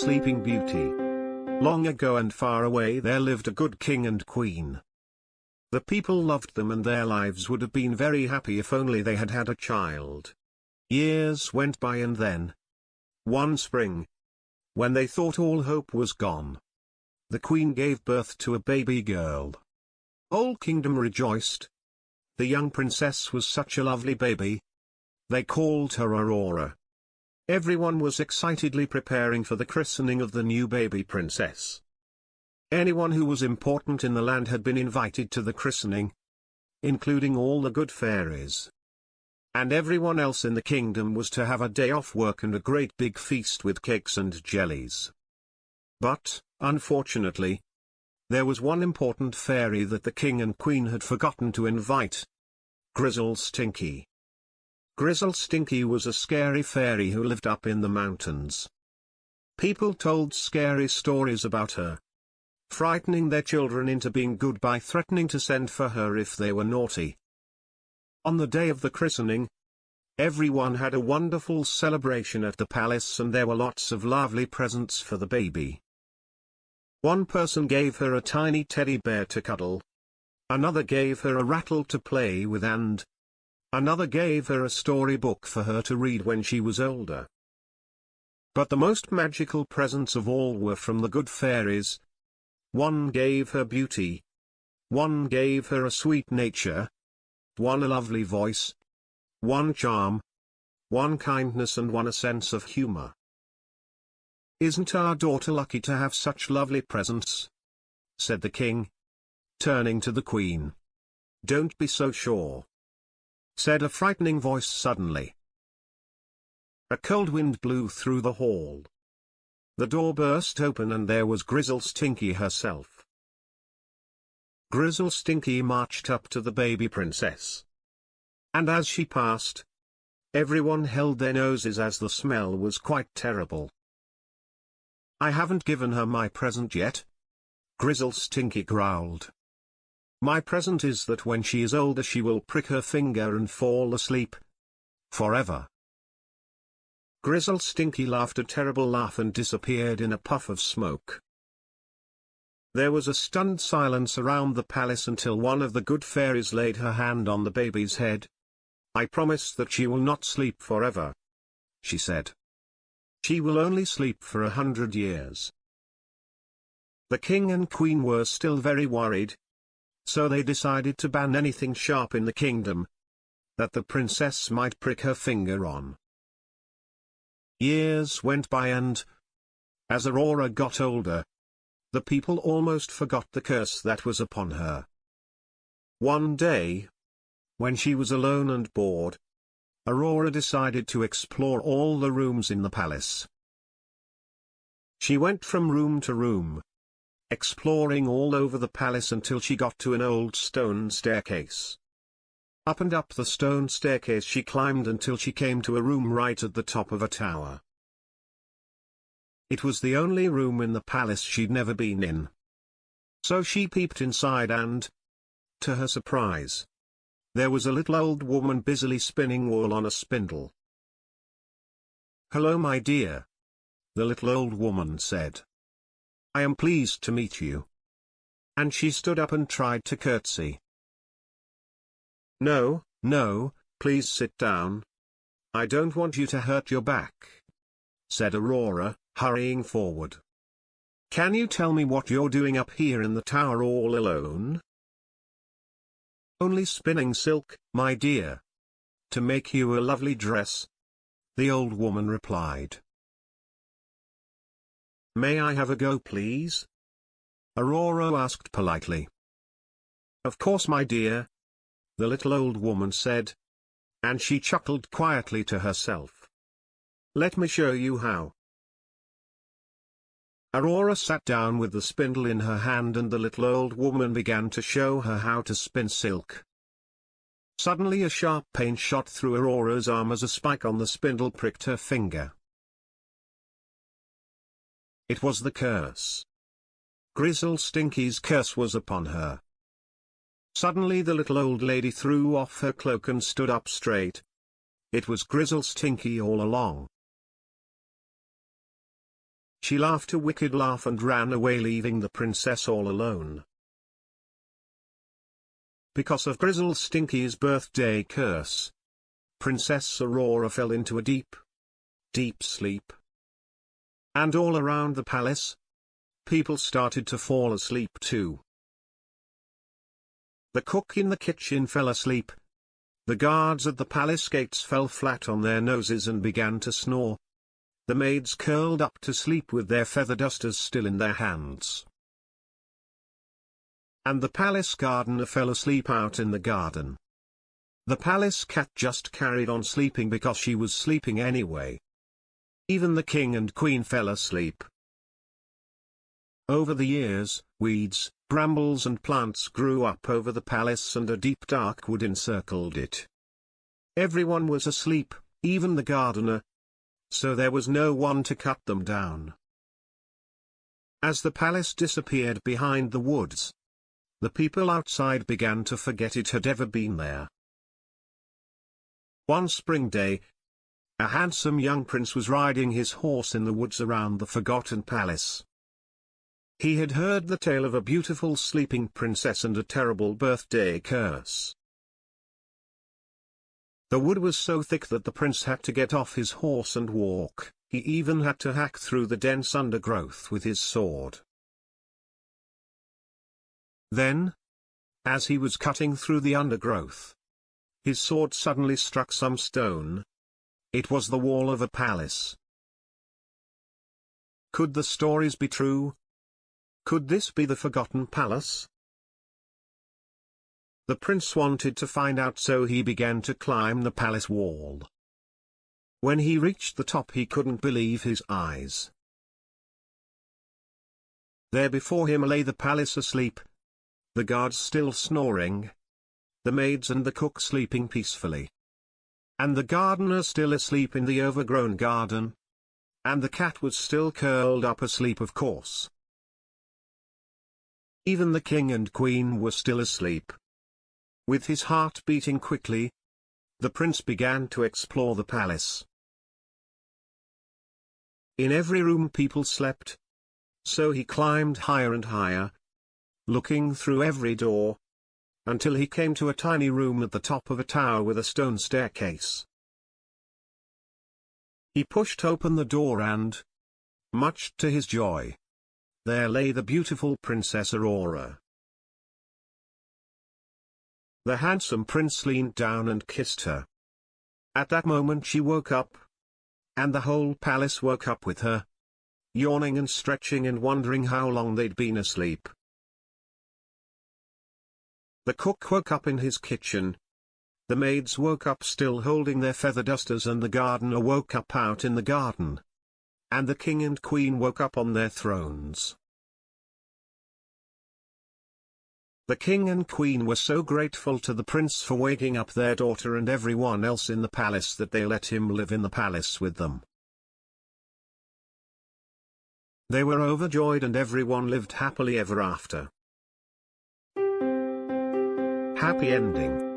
Sleeping Beauty. Long ago and far away there lived a good king and queen. The people loved them and their lives would have been very happy if only they had had a child. Years went by and then, one spring, when they thought all hope was gone, the queen gave birth to a baby girl. Whole kingdom rejoiced. The young princess was such a lovely baby. They called her Aurora. Everyone was excitedly preparing for the christening of the new baby princess. Anyone who was important in the land had been invited to the christening, including all the good fairies. And everyone else in the kingdom was to have a day off work and a great big feast with cakes and jellies. But, unfortunately, there was one important fairy that the king and queen had forgotten to invite. Grizzle Stinky. Grizzle Stinky was a scary fairy who lived up in the mountains. People told scary stories about her, frightening their children into being good by threatening to send for her if they were naughty. On the day of the christening, everyone had a wonderful celebration at the palace and there were lots of lovely presents for the baby. One person gave her a tiny teddy bear to cuddle. Another gave her a rattle to play with and another gave her a storybook for her to read when she was older. But the most magical presents of all were from the good fairies. One gave her beauty. One gave her a sweet nature. One a lovely voice. One charm. One kindness and one a sense of humor. "Isn't our daughter lucky to have such lovely presents?" said the king, turning to the queen. "Don't be so sure," said a frightening voice suddenly. A cold wind blew through the hall. The door burst open and there was Grizzle Stinky herself. Grizzle Stinky marched up to the baby princess. And as she passed, everyone held their noses as the smell was quite terrible. "I haven't given her my present yet," Grizzle Stinky growled. "My present is that when she is older she will prick her finger and fall asleep. Forever." Grizzle Stinky laughed a terrible laugh and disappeared in a puff of smoke. There was a stunned silence around the palace until one of the good fairies laid her hand on the baby's head. "I promise that she will not sleep forever," she said. "She will only sleep for 100 years." The king and queen were still very worried, so they decided to ban anything sharp in the kingdom that the princess might prick her finger on. Years went by and, as Aurora got older, the people almost forgot the curse that was upon her. One day, when she was alone and bored, Aurora decided to explore all the rooms in the palace. She went from room to room, exploring all over the palace until she got to an old stone staircase. Up and up the stone staircase she climbed until she came to a room right at the top of a tower. It was the only room in the palace she'd never been in. So she peeped inside and, to her surprise, there was a little old woman busily spinning wool on a spindle. "Hello, my dear," the little old woman said. "I am pleased to meet you." And she stood up and tried to curtsy. "No, no, please sit down. I don't want you to hurt your back," said Aurora, hurrying forward. "Can you tell me what you're doing up here in the tower all alone?" "Only spinning silk, my dear, to make you a lovely dress," the old woman replied. "May I have a go, please?" Aurora asked politely. "Of course, my dear," the little old woman said, and she chuckled quietly to herself. "Let me show you how." Aurora sat down with the spindle in her hand and the little old woman began to show her how to spin silk. Suddenly a sharp pain shot through Aurora's arm as a spike on the spindle pricked her finger. It was the curse. Grizzle Stinky's curse was upon her. Suddenly the little old lady threw off her cloak and stood up straight. It was Grizzle Stinky all along. She laughed a wicked laugh and ran away, leaving the princess all alone. Because of Grizzle Stinky's birthday curse, Princess Aurora fell into a deep, deep sleep. And all around the palace, people started to fall asleep too. The cook in the kitchen fell asleep. The guards at the palace gates fell flat on their noses and began to snore. The maids curled up to sleep with their feather dusters still in their hands. And the palace gardener fell asleep out in the garden. The palace cat just carried on sleeping because she was sleeping anyway. Even the king and queen fell asleep. Over the years, weeds, brambles and plants grew up over the palace and a deep dark wood encircled it. Everyone was asleep, even the gardener. So there was no one to cut them down. As the palace disappeared behind the woods, the people outside began to forget it had ever been there. One spring day, a handsome young prince was riding his horse in the woods around the forgotten palace. He had heard the tale of a beautiful sleeping princess and a terrible birthday curse. The wood was so thick that the prince had to get off his horse and walk. He even had to hack through the dense undergrowth with his sword. Then, as he was cutting through the undergrowth, his sword suddenly struck some stone. It was the wall of a palace. Could the stories be true? Could this be the forgotten palace? The prince wanted to find out, so he began to climb the palace wall. When he reached the top, he couldn't believe his eyes. There before him lay the palace asleep, the guards still snoring, the maids and the cook sleeping peacefully, and the gardener still asleep in the overgrown garden, and the cat was still curled up asleep, of course. Even the king and queen were still asleep. With his heart beating quickly, the prince began to explore the palace. In every room people slept, so he climbed higher and higher, looking through every door, until he came to a tiny room at the top of a tower with a stone staircase. He pushed open the door and, much to his joy, there lay the beautiful Princess Aurora. The handsome prince leaned down and kissed her. At that moment she woke up, and the whole palace woke up with her, yawning and stretching and wondering how long they'd been asleep. The cook woke up in his kitchen. The maids woke up still holding their feather dusters, and the gardener woke up out in the garden. And the king and queen woke up on their thrones. The king and queen were so grateful to the prince for waking up their daughter and everyone else in the palace that they let him live in the palace with them. They were overjoyed and everyone lived happily ever after. Happy ending.